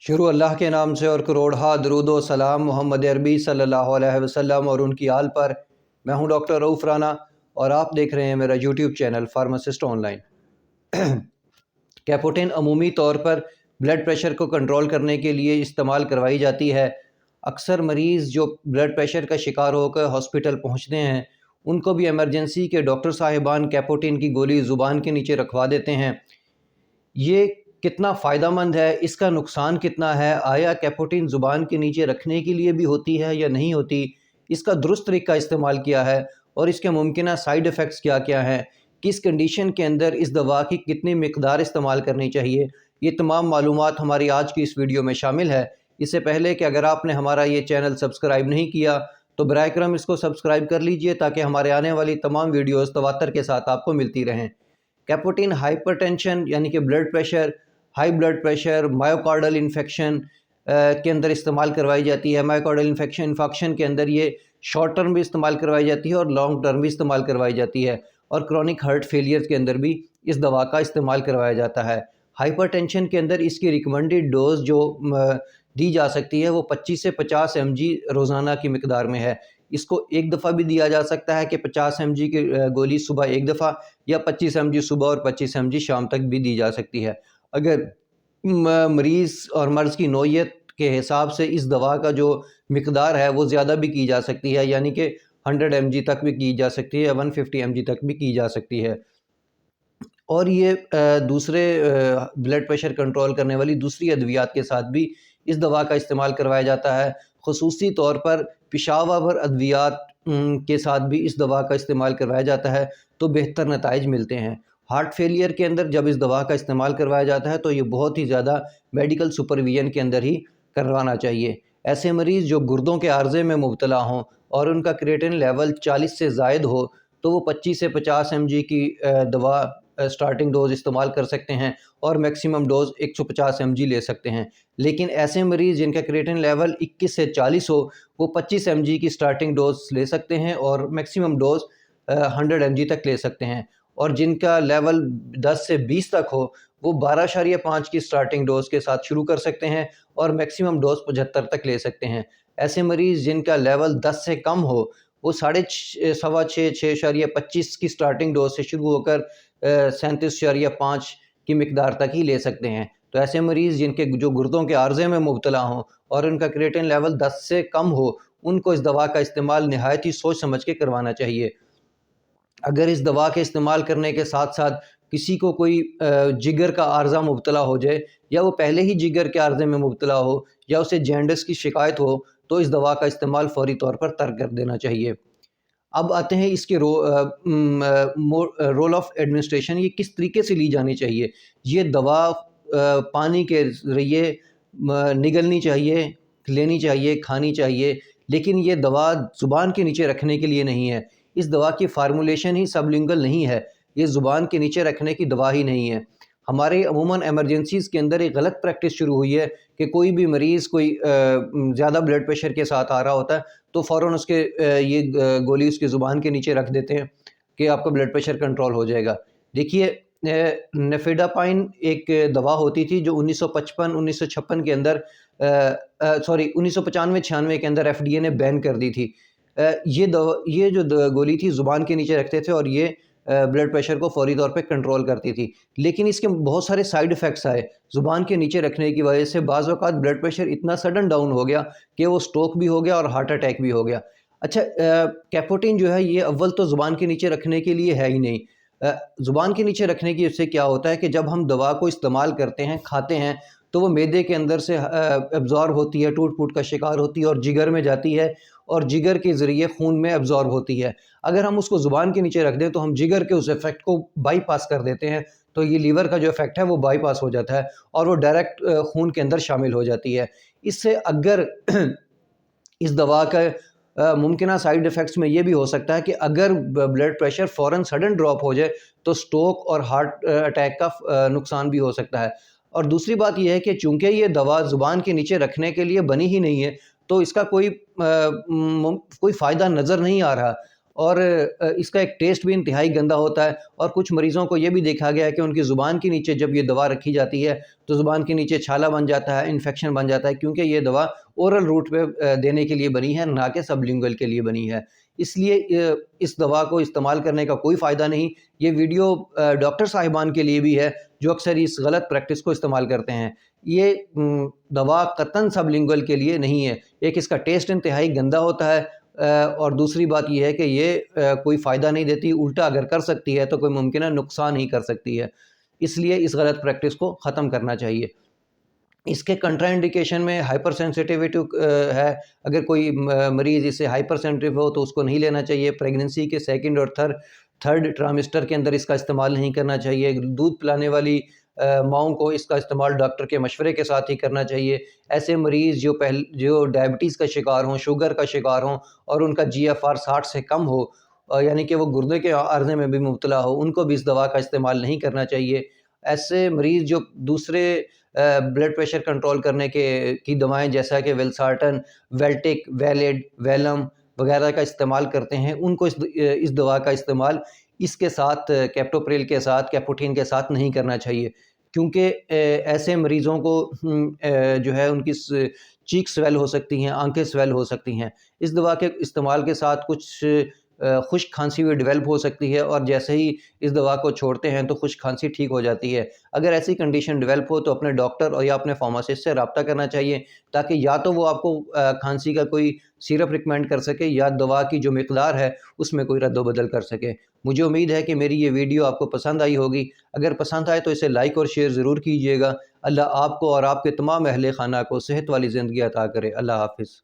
शुरू अल्लाह के नाम से और करोड़हा दरूद व सलाम मोहम्मद अरबी सल्लल्लाहु अलैहि वसल्लम और उनकी आल पर। मैं हूं डॉक्टर रऊफ़ राना और आप देख रहे हैं मेरा यूट्यूब चैनल फार्मासिस्ट ऑनलाइन। कैपोटेन अमूमी तौर पर ब्लड प्रेशर को कंट्रोल करने के लिए इस्तेमाल करवाई जाती है। अक्सर मरीज़ जो ब्लड प्रेशर का शिकार होकर हॉस्पिटल पहुंचते हैं उनको भी एमरजेंसी के डॉक्टर साहिबान कैपोटेन की गोली ज़ुबान के नीचे रखवा देते हैं। ये कितना फ़ायदेमंद है, इसका नुकसान कितना है, आया कैपोटेन ज़ुबान के नीचे रखने के लिए भी होती है या नहीं होती, इसका दुरुस्त तरीका इस्तेमाल किया है और इसके मुमकिन साइड इफ़ेक्ट्स क्या क्या हैं, किस कंडीशन के अंदर इस दवा की कितनी मिकदार इस्तेमाल करनी चाहिए, ये तमाम मालूमात हमारी आज की इस वीडियो में शामिल है। इससे पहले कि अगर आपने हमारा ये चैनल सब्सक्राइब नहीं किया तो बराए करम इसको सब्सक्राइब कर लीजिए ताकि हमारे आने वाली तमाम वीडियोज़ तवातर के साथ आपको मिलती रहें। कैपोटेन हाइपरटेंशन यानी कि blood pressure, high blood pressure, myocardial infection के अंदर इस्तेमाल करवाई जाती है। मायोकार्डल इन्फेक्शन के अंदर ये शॉर्ट टर्म भी इस्तेमाल करवाई जाती है और लॉन्ग टर्म भी इस्तेमाल करवाई जाती है और क्रॉनिक हार्ट फेलियर के अंदर भी इस दवा का इस्तेमाल करवाया जाता है। हाइपरटेंशन के अंदर इसकी रिकमेंडेड डोज जो दी जा सकती है वो 25 से 50 mg रोज़ाना की मिकदार में है। इसको एक दफ़ा भी दिया जा सकता है कि 50 mg की गोली सुबह एक दफ़ा या 25 mg सुबह और 25 mg शाम तक भी दी जा सकती है। अगर मरीज़ और मर्ज़ की नौइयत के हिसाब से इस दवा का जो मिकदार है वो ज़्यादा भी की जा सकती है, यानी कि 100 mg तक भी की जा सकती है, 150 mg तक भी की जा सकती है। और ये दूसरे ब्लड प्रेशर कंट्रोल करने वाली दूसरी अद्वियात के साथ भी इस दवा का इस्तेमाल करवाया जाता है। ख़ुसूसी तौर पर पेशाब आवर अद्वियात के साथ भी इस दवा का इस्तेमाल करवाया जाता है तो बेहतर नताइज मिलते हैं। हार्ट फेलियर के अंदर जब इस दवा का इस्तेमाल करवाया जाता है तो ये बहुत ही ज़्यादा मेडिकल सुपरविजन के अंदर ही करवाना चाहिए। ऐसे मरीज़ जो गुर्दों के आर्जे में मुब्तला हों और उनका क्रिएटिनिन लेवल 40 से ज़ायद हो तो वो 25 से 50 mg की दवा स्टार्टिंग डोज इस्तेमाल कर सकते हैं और मैक्सिमम डोज 150 mg ले सकते हैं। लेकिन ऐसे मरीज़ जिनका क्रिएटिनिन लेवल 21 से 40 हो वो 25 mg की स्टार्टिंग डोज ले सकते हैं और मैक्सिमम डोज 100 mg तक ले सकते हैं। और जिनका लेवल 10 से 20 तक हो वो 12.5 की स्टार्टिंग डोज के साथ शुरू कर सकते हैं और मैक्सिमम डोज 75 तक ले सकते हैं। ऐसे मरीज़ जिनका लेवल 10 से कम हो वो 6.25 की स्टार्टिंग डोज से शुरू होकर 37.5 की मिकदार तक ही ले सकते हैं। तो ऐसे मरीज़ जिनके जो गुर्दों के आर्जे में मुब्तला हों और उनका क्रिएटिनिन लेवल 10 से कम हो उनको इस दवा का इस्तेमाल नहायत ही सोच समझ के करवाना चाहिए। अगर इस दवा के इस्तेमाल करने के साथ साथ किसी को कोई जिगर का आर्जा मुब्तला हो जाए या वो पहले ही जिगर के आर्जे में मुब्तला हो या उसे जॉन्डिस की शिकायत हो तो इस दवा का इस्तेमाल फौरी तौर पर तर्क कर देना चाहिए। अब आते हैं इसके रोल ऑफ एडमिनिस्ट्रेशन, ये किस तरीके से ली जानी चाहिए। ये दवा पानी के ज़रिए निगलनी चाहिए, लेनी चाहिए, खानी चाहिए, लेकिन ये दवा ज़ुबान के नीचे रखने के लिए नहीं है। इस दवा की फार्मूलेशन ही सबलिंगुअल नहीं है, ये ज़ुबान के नीचे रखने की दवा ही नहीं है। हमारे अमूमन एमरजेंसीज़ के अंदर एक गलत प्रैक्टिस शुरू हुई है कि कोई भी मरीज़ कोई ज़्यादा ब्लड प्रेशर के साथ आ रहा होता है तो फ़ौरन उसके ये गोली उसकी ज़ुबान के नीचे रख देते हैं कि आपका ब्लड प्रेशर कंट्रोल हो जाएगा। देखिए, नेफेडापाइन एक दवा होती थी जो 1955 के अंदर 1995-96 के अंदर FDA ने बैन कर दी थी। ये जो गोली थी ज़ुबान के नीचे रखते थे और ये ब्लड प्रेशर को फौरी तौर पे कंट्रोल करती थी, लेकिन इसके बहुत सारे साइड इफ़ेक्ट्स आए। ज़ुबान के नीचे रखने की वजह से बाज़ औक़ात ब्लड प्रेशर इतना सडन डाउन हो गया कि वो स्ट्रोक भी हो गया और हार्ट अटैक भी हो गया। अच्छा, कैपोटेन जो है ये अव्वल तो ज़ुबान के नीचे रखने के लिए है ही नहीं। ज़ुबान के नीचे रखने की इससे क्या होता है कि जब हम दवा को इस्तेमाल करते हैं, खाते हैं तो वो मैदे के अंदर से एब्ज़ॉर्ब होती है, टूट-फूट का शिकार होती है और जिगर में जाती है और जिगर के ज़रिए खून में एब्ज़ॉर्ब होती है। अगर हम उसको ज़ुबान के नीचे रख दें तो हम जिगर के उस इफ़ेक्ट को बाईपास कर देते हैं, तो ये लीवर का जो इफ़ेक्ट है वो बाईपास हो जाता है और वो डायरेक्ट खून के अंदर शामिल हो जाती है। इससे अगर इस दवा का मुमकिन साइड इफ़ेक्ट्स में ये भी हो सकता है कि अगर ब्लड प्रेशर फ़ौरन सडन ड्रॉप हो जाए तो स्ट्रोक और हार्ट अटैक का नुकसान भी हो सकता है। और दूसरी बात यह है कि चूँकि ये दवा ज़ुबान के नीचे रखने के लिए बनी ही नहीं है तो इसका कोई फ़ायदा नज़र नहीं आ रहा। اور اس کا ایک ٹیسٹ بھی انتہائی گندا ہوتا ہے، اور کچھ مریضوں کو یہ بھی دیکھا گیا ہے کہ ان کی زبان کے نیچے جب یہ دوا رکھی جاتی ہے تو زبان کے نیچے چھالا بن جاتا ہے، انفیکشن بن جاتا ہے، کیونکہ یہ دوا اورل روٹ پہ دینے کے لیے بنی ہے، نہ کہ سب لنگول کے لیے بنی ہے۔ اس لیے اس دوا کو استعمال کرنے کا کوئی فائدہ نہیں۔ یہ ویڈیو ڈاکٹر صاحبان کے لیے بھی ہے جو اکثر اس غلط پریکٹس کو استعمال کرتے ہیں۔ یہ دوا قطعاً سب لنگول کے لیے نہیں ہے۔ ایک اس کا ٹیسٹ انتہائی گندا ہوتا ہے، اور دوسری بات یہ ہے کہ یہ کوئی فائدہ نہیں دیتی، الٹا اگر کر سکتی ہے تو کوئی ممکنہ نقصان ہی کر سکتی ہے۔ اس لیے اس غلط پریکٹس کو ختم کرنا چاہیے۔ اس کے کنٹرا انڈیکیشن میں ہائپر سینسیٹیوٹی ہے۔ اگر کوئی مریض اس سے ہائپر سینسیٹیو ہو تو اس کو نہیں لینا چاہیے۔ پریگننسی کے سیکنڈ اور تھرڈ ٹرائمسٹر کے اندر اس کا استعمال نہیں کرنا چاہیے۔ دودھ پلانے والی ماؤں کو اس کا استعمال ڈاکٹر کے مشورے کے ساتھ ہی کرنا چاہیے۔ ایسے مریض جو ڈائبٹیز کا شکار ہوں، شوگر کا شکار ہوں، اور ان کا GFR 60 سے کم ہو، یعنی کہ وہ گردے کے عارضے میں بھی مبتلا ہو، ان کو بھی اس دوا کا استعمال نہیں کرنا چاہیے۔ ایسے مریض جو دوسرے بلڈ پریشر کنٹرول کرنے کی دوائیں جیسا کہ ویلسارٹن، ویلٹک، ویلیڈ، ویلم وغیرہ کا استعمال کرتے ہیں، ان کو اس دوا کا استعمال اس کے ساتھ کیپٹوپریل کے ساتھ، کیپوٹین کے ساتھ نہیں کرنا چاہیے، کیونکہ ایسے مریضوں کو جو ہے ان کی چیک سویل ہو سکتی ہیں، آنکھیں سویل ہو سکتی ہیں۔ اس دوا کے استعمال کے ساتھ کچھ خشک کھانسی بھی ڈیولپ ہو سکتی ہے، اور جیسے ہی اس دوا کو چھوڑتے ہیں تو خشک کھانسی ٹھیک ہو جاتی ہے۔ اگر ایسی کنڈیشن ڈیولپ ہو تو اپنے ڈاکٹر اور یا اپنے فارماسسٹ سے رابطہ کرنا چاہیے، تاکہ یا تو وہ آپ کو کھانسی کا کوئی سیرپ ریکمینڈ کر سکے، یا دوا کی جو مقدار ہے اس میں کوئی رد و بدل کر سکے۔ مجھے امید ہے کہ میری یہ ویڈیو آپ کو پسند آئی ہوگی۔ اگر پسند آئے تو اسے لائک اور شیئر ضرور کیجیے گا۔ اللہ آپ کو اور آپ کے تمام اہل خانہ کو صحت والی زندگی عطا کرے۔ اللہ حافظ۔